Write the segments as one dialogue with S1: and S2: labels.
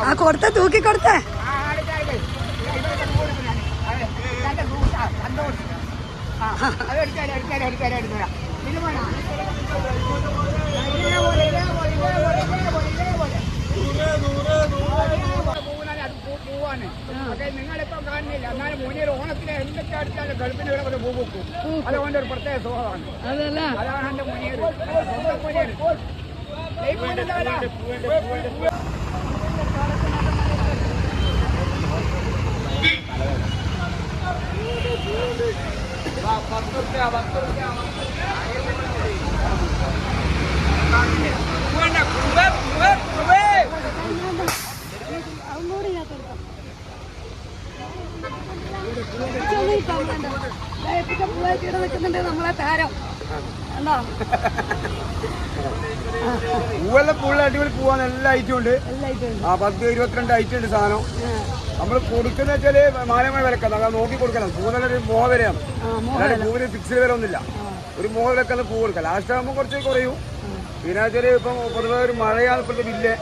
S1: ആ കൊടുത്ത തൂക്കി കൊടുത്തേ.
S2: നിങ്ങളിപ്പം കാണുന്നില്ല. എന്നാലും മുന്നിൽ ഓണത്തിന് എന്തൊക്കെ അടിച്ചാലും ഗൾഫിന് ഇവിടെ പൂ വെക്കും. അതുകൊണ്ട് ഒരു പ്രത്യേക സുഖമാണ്. അതാണ് എന്റെ മുനിയർ.
S1: നമ്മളെ താരം
S2: പൂവെല്ലാം ഫുള്ള് അടിപൊളി പൂവാണ്. എല്ലാ ഐറ്റം ഉണ്ട്. 10-22 ഐറ്റം ഉണ്ട് സാധനം. നമ്മൾ കൊടുക്കുന്ന വെച്ചാല് മാന്യമായ വിലക്കാണ്. അത് നോക്കി കൊടുക്കണം. പൂവിനൊരു മോഹ വിലയാണ്. പൂവിന് ഫിക്സ്ഡ് വില ഒന്നുമില്ല. ഒരു മോഹ വിലക്കാണ് പൂ കൊടുക്കുക. ലാസ്റ്റ് ആകുമ്പോൾ കുറച്ച് കുറയും. പിന്നെ വെച്ചാല് ഇപ്പം പൊതുവെ ഒരു മഴയാണ് ഇപ്പോഴത്തെ ബില്ല്.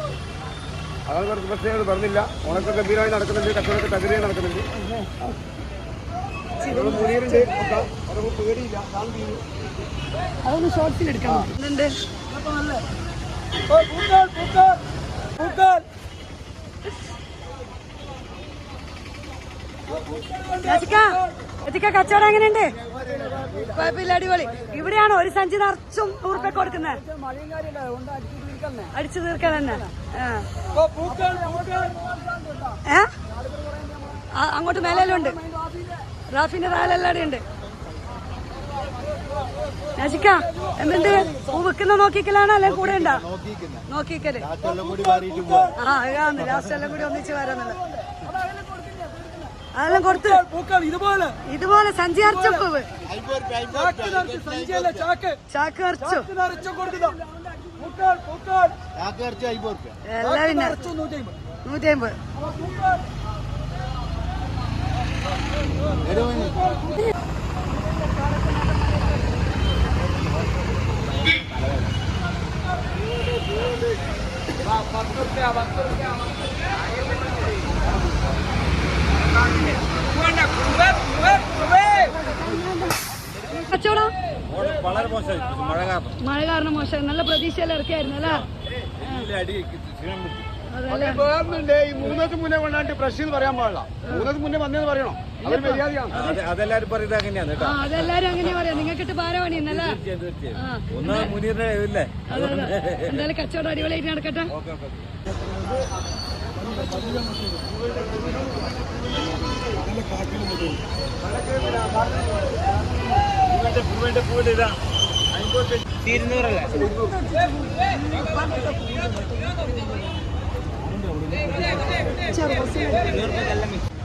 S2: അതാണ് കുറച്ച് പ്രശ്നങ്ങൾ പറഞ്ഞില്ല. ഓണൊക്കെ ഗംഭീരമായി നടക്കുന്നുണ്ട്. കച്ചവടമൊക്കെ തകരുകയും നടക്കുന്നുണ്ട്. മുനിയറുണ്ട്. അതൊന്നും പേടിയില്ല.
S1: അതൊന്ന് ഷോർട്സിലെടുക്കാം. കച്ചവടം എങ്ങനെയുണ്ട്? കുഴപ്പമില്ല, അടിപൊളി. ഇവിടെയാണോ ഒരു സഞ്ചി നിറച്ചും 100 രൂപ കൊടുക്കുന്നത്? അടിച്ചു തീർക്കാൻ തന്നെ. അങ്ങോട്ട് മേലെല്ലാം റാഫിന്റെ താലെല്ലാം ഉണ്ട്. നജിക്ക എന്തുണ്ട്? പൂ വെക്കുന്ന നോക്കിക്കലാണോ അല്ലെ കൂടെ ഉണ്ടാ? നോക്കിക്കല്. ലാസ്റ്റ് എല്ലാം കൂടി ഒന്നിച്ച് വരാന്നുള്ളത്. അതെല്ലാം കൊടുത്ത് ഇതുപോലെ സഞ്ചി അരച്ച പൂവ് ചാക്ക് അരച്ചു എല്ലാം പിന്നെ 150. കച്ചവടം
S3: വളരെ മോശമായി.
S1: മഴ കാരണം മോശം. നല്ല പ്രതീക്ഷയെല്ലാം ഇറക്കിയായിരുന്നു അല്ലേ?
S2: വേറുണ്ട്. ഈ 3 ദിവസം മുന്നേ കൊണ്ടാണ്ട് പ്രശ്നം എന്ന് പറയാൻ പാടില്ല. 3 ദിവസം മുന്നേ വന്നേന്ന് പറയണോ? അതൊരു മര്യാദയാണ്.
S3: അതെല്ലാരും പറയുന്നത് അങ്ങനെയാണ്.
S1: അതെല്ലാരും അങ്ങനെ പറയാം. നിങ്ങൾക്കിട്ട് ഭാരവാണി എന്നല്ലേ? എന്തായാലും കച്ചവടം അടിപൊളിയായിട്ട് നടക്കട്ടെ.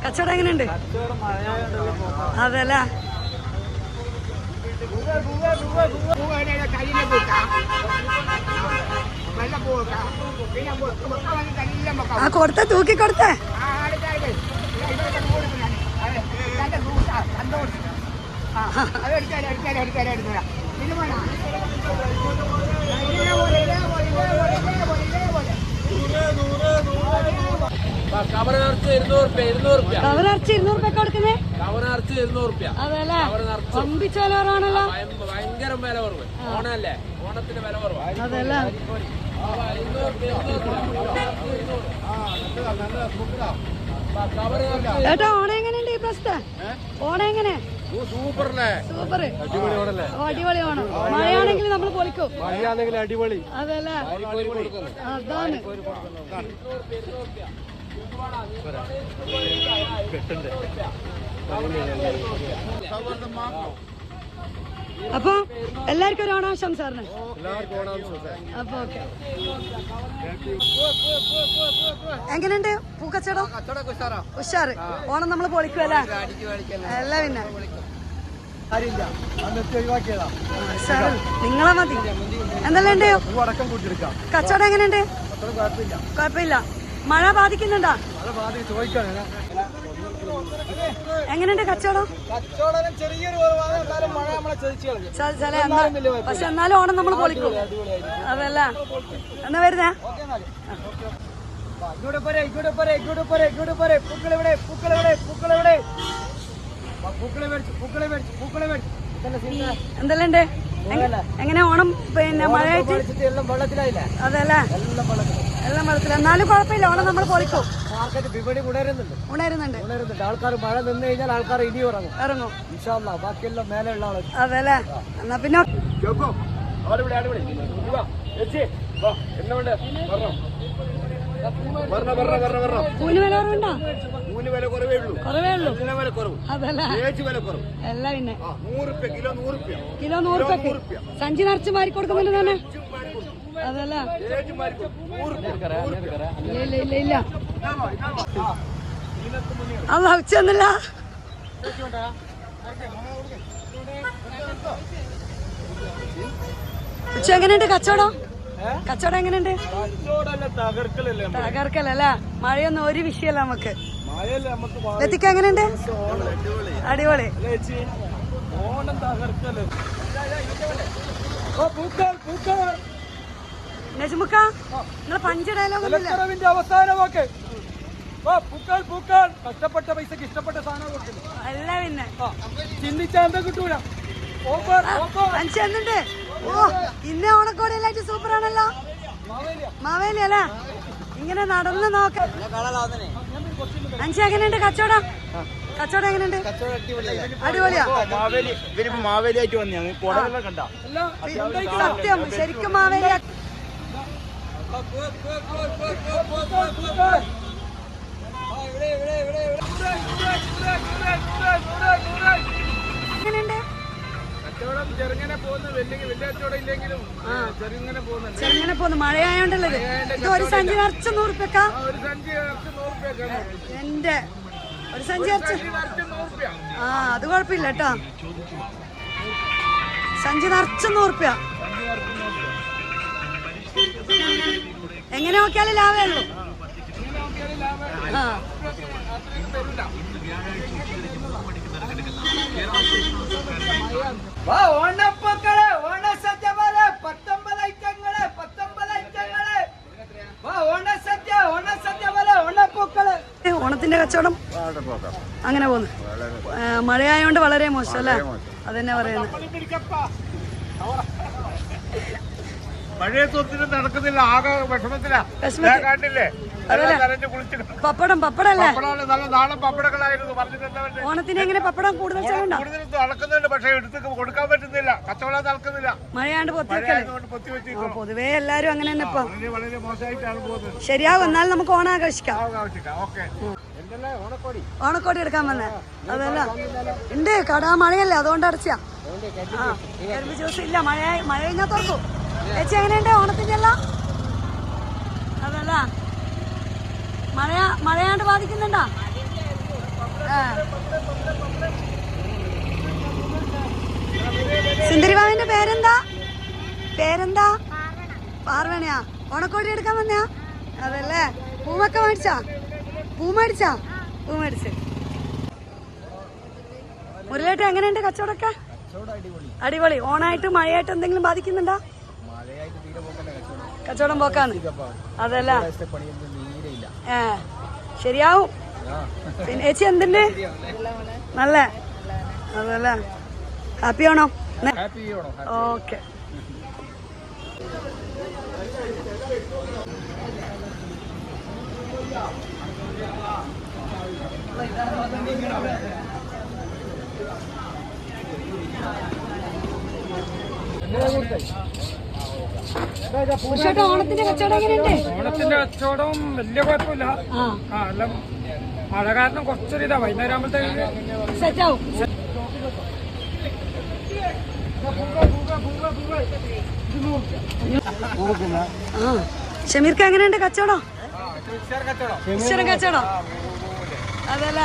S1: കച്ചവടം എങ്ങനെയുണ്ട്? അതല്ലേ ആ കൊടുത്ത തൂക്കി കൊടുത്തേ.
S3: കവറിനർച്ച് 200 രൂപ.
S1: കവറിനർച്ച് 200 രൂപ കൊടുക്കുന്നേ?
S3: കവറിനർച്ച് 200 രൂപ.
S1: അതല്ലേ പമ്പിച്ചാലാണല്ലോ.
S3: ഭയങ്കര വില കുറവ്. ഓണല്ലേ? ഓണത്തിന് വില കുറവാണ്.
S1: അതല്ലേ ഏട്ടാ ഓണം എങ്ങനെയുണ്ട് ഈ പ്രാവശ്യത്തെ? ഓണം എങ്ങനെ?
S3: സൂപ്പർ.
S1: അടിപൊളി ഓണം. മഴയാണെങ്കിൽ നമ്മൾ പൊളിക്കും.
S3: മഴയാണെങ്കിൽ അടിപൊളി.
S1: അതല്ലേ അതാണ്. അപ്പൊ എല്ലാവർക്കും ഒരു ഓണാശംസ സാറിന്. അപ്പൊ ഓക്കെ. എങ്ങനെയുണ്ട് പൂക്കച്ചവടം? ഉഷാറ്. ഓണം നമ്മള് പൊളിക്കുമല്ലേ? അല്ല പിന്നെ നിങ്ങളെ മതി. എന്തെല്ലാം ഉണ്ട്? കച്ചവടം എങ്ങനെയുണ്ട്? കുഴപ്പമില്ല. മഴ ബാധിക്കുന്നുണ്ടോ? എങ്ങനെയുണ്ട് കച്ചവടം?
S4: കച്ചവടം ചെറിയൊരു കുറവാണ്, എന്നാലും മഴ നമ്മളെ ചതിച്ചു കളഞ്ഞു.
S1: പക്ഷെ എന്നാലും ഓണം നമ്മൾ പൊളിക്കും. അതല്ല എന്നാ വരുന്നേ?
S4: ഇങ്ങോട്ട് പോരെ, ഇങ്ങോട്ട് പോരെ, ഇങ്ങോട്ട് പോരെ, ഇങ്ങോട്ട് പോരെ. പൂക്കളെവിടെ, പൂക്കളെവിടെ, പൂക്കളെവിടെ? പൂക്കളെ മേടിച്ചു, പൂക്കളെ മേടിച്ചു, പൂക്കളെ മേടിച്ചു.
S1: എന്തെല്ലാം ഉണ്ട്? എങ്ങനെ ഓണം പിന്നെ മഴയായിട്ട്
S4: എല്ലാം വെള്ളത്തിലായില്ല.
S1: അതല്ലേ എല്ലാം വെള്ളത്തില. എന്നാലും കുഴപ്പമില്ല, ഓണം നമ്മൾ പൊളിക്കും.
S4: മാർക്കറ്റ് വിപണി ഉണരുന്നുണ്ട്. ആൾക്കാർ മഴ നിന്ന് കഴിഞ്ഞാൽ ആൾക്കാർ ഇനിയും ഇറങ്ങും. ഇൻഷാ അല്ലാഹ് ബാക്കിയെല്ലാം മേലെയുള്ള ആള്.
S1: അതല്ലേ എന്നാ പിന്നെ കൂലി വില കുറവുണ്ടോ? കുറവേ ഉള്ളൂ. അതല്ലേ എല്ലാം പിന്നെ കിലോ 100 രൂപ സഞ്ചി നിറച്ച് മാറി കൊടുക്കുന്നുണ്ട് തന്നെ. അതല്ല ഇല്ല അല്ല ഉച്ച ഒന്നില്ല. ഉച്ച എങ്ങനെയുണ്ട് കച്ചവടം? കച്ചവടം എങ്ങനെയുണ്ട്? തകർക്കലല്ലേ? മഴയൊന്നും ഒരു വിഷയമല്ല നമുക്ക്. ലത്തിക്ക എങ്ങനെയുണ്ട്? അടിപൊളി. നജ്മുക്ക നിങ്ങളെ പഞ്ച് ഡയലോഗ്
S4: അവസാനമൊക്കെ കഷ്ടപ്പെട്ട പൈസക്ക് ഇഷ്ടപ്പെട്ട സാധനം
S1: അല്ല പിന്നെ
S4: ചിന്തിച്ചാൽ കിട്ടൂല.
S1: മനുഷ്യന്നുണ്ട്. ഓ ഇന്ന ഓണക്കോടിയല്ലായിട്ട് സൂപ്പറാണല്ലോ. മാവേലി അല്ലേ? ഇങ്ങനെ നടന്ന് നോക്കാം. അഞ്ച് എങ്ങനെയുണ്ട് കച്ചവടം? കച്ചവടം എങ്ങനെയുണ്ട്? അടിപൊളിയാ.
S2: മാവേലിയായിട്ട് വന്നു
S1: സത്യം ശരിക്കും മാവേലിയാ. എങ്ങനെയുണ്ട്?
S2: ചെറുങ്ങനെ
S1: പോകുന്നു. മഴയായോണ്ടല്ലത്. ഇത് ഒരു സഞ്ചി നിറച്ച് 100 രൂപ. എന്റെ ഒരു സഞ്ചി നിറച്ച് അത് കുഴപ്പമില്ല കേട്ടോ. സഞ്ചി നിറച്ച് 100 രൂപ. എങ്ങനെ നോക്കിയാലും ലാഭമേ ഉള്ളൂ.
S4: ഓണപ്പൂക്കള്, ഓണസദ്യ പോലെ 19 ഐറ്റങ്ങള്, 19 ഐറ്റങ്ങള്. ഓണസദ്യ പോലെ ഓണപ്പൂക്കള്.
S1: ഓണത്തിന്റെ കച്ചവടം അങ്ങനെ പോകുന്നു. മഴയായോണ്ട് വളരെ മോശം അല്ലേ? അതെന്നെ പറയുന്നത്.
S2: മഴയത്തൊത്തിനും നടക്കുന്നില്ല, ആകെ വിഷമത്തിലാ.
S1: പപ്പടം പപ്പടല്ലേ?
S2: നല്ല നാടൻ പപ്പടങ്ങളായിരുന്നു. പറഞ്ഞിട്ട്
S1: ഓണത്തിന് എങ്ങനെ പപ്പടം കൂടുതൽ ചെലവുണ്ടോ?
S2: നടക്കുന്നുണ്ട്, പക്ഷെ എടുത്ത് കൊടുക്കാൻ പറ്റുന്നില്ല. കച്ചവടം നടക്കുന്നില്ല.
S1: മഴയാണ്ട് പൊതുവേ എല്ലാരും അങ്ങനെ തന്നെ ഇപ്പൊ
S2: വളരെ മോശമായിട്ടാണ് പോകുന്നത്.
S1: ശരിയാവും. എന്നാൽ നമുക്ക് ഓണാഘോഷിക്കാം. ഓണക്കോടി എടുക്കാൻ വന്നേ? അതല്ല ഉണ്ട് കട. മഴയല്ലേ അതുകൊണ്ട് അടച്ചാ. കരിമ്പ് ജ്യൂസ് ഇല്ല. മഴ കഴിഞ്ഞാൽ തുറക്കും. ചേച്ചി എങ്ങനെയുണ്ട് ഓണത്തിന്റെ എല്ലാം? അതല്ല മഴയാണ്ട് ബാധിക്കുന്നുണ്ടോ? സുന്ദരിബാവിന്റെ പേരെന്താ? പാർവണയാ? ഓണക്കോടി എടുക്കാൻ വന്നയാ? അതല്ലേ. പൂവൊക്കെ മേടിച്ചാ? പൂ മേടിച്ച്. മുരളിയേട്ടൻ എങ്ങനെയുണ്ട് കച്ചവടമൊക്കെ? അടിപൊളി. ഓണായിട്ട് മഴയായിട്ട് എന്തെങ്കിലും ബാധിക്കുന്നുണ്ടോ? കച്ചവടം പോക്കാണ്. അതല്ല ശരിയാവും. പിന്നെ ചേച്ചി എന്തുണ്ട്? നല്ല അതല്ല. ഹാപ്പി ആണോ? ഓക്കെ. ഓണത്തിന്റെ കച്ചവടം എങ്ങനെയുണ്ട്?
S5: ഓണത്തിന്റെ കച്ചവടം വലിയ കുഴപ്പമില്ല. എല്ലാം മഴ കാരണം കുറച്ചൊരു ഇതാ. വൈകുന്നേരം ആകുമ്പോഴത്തേക്ക്
S1: സെറ്റാവും. ഷമീർക്ക് എങ്ങനെയുണ്ട് കച്ചവടം? കച്ചവടം അതല്ല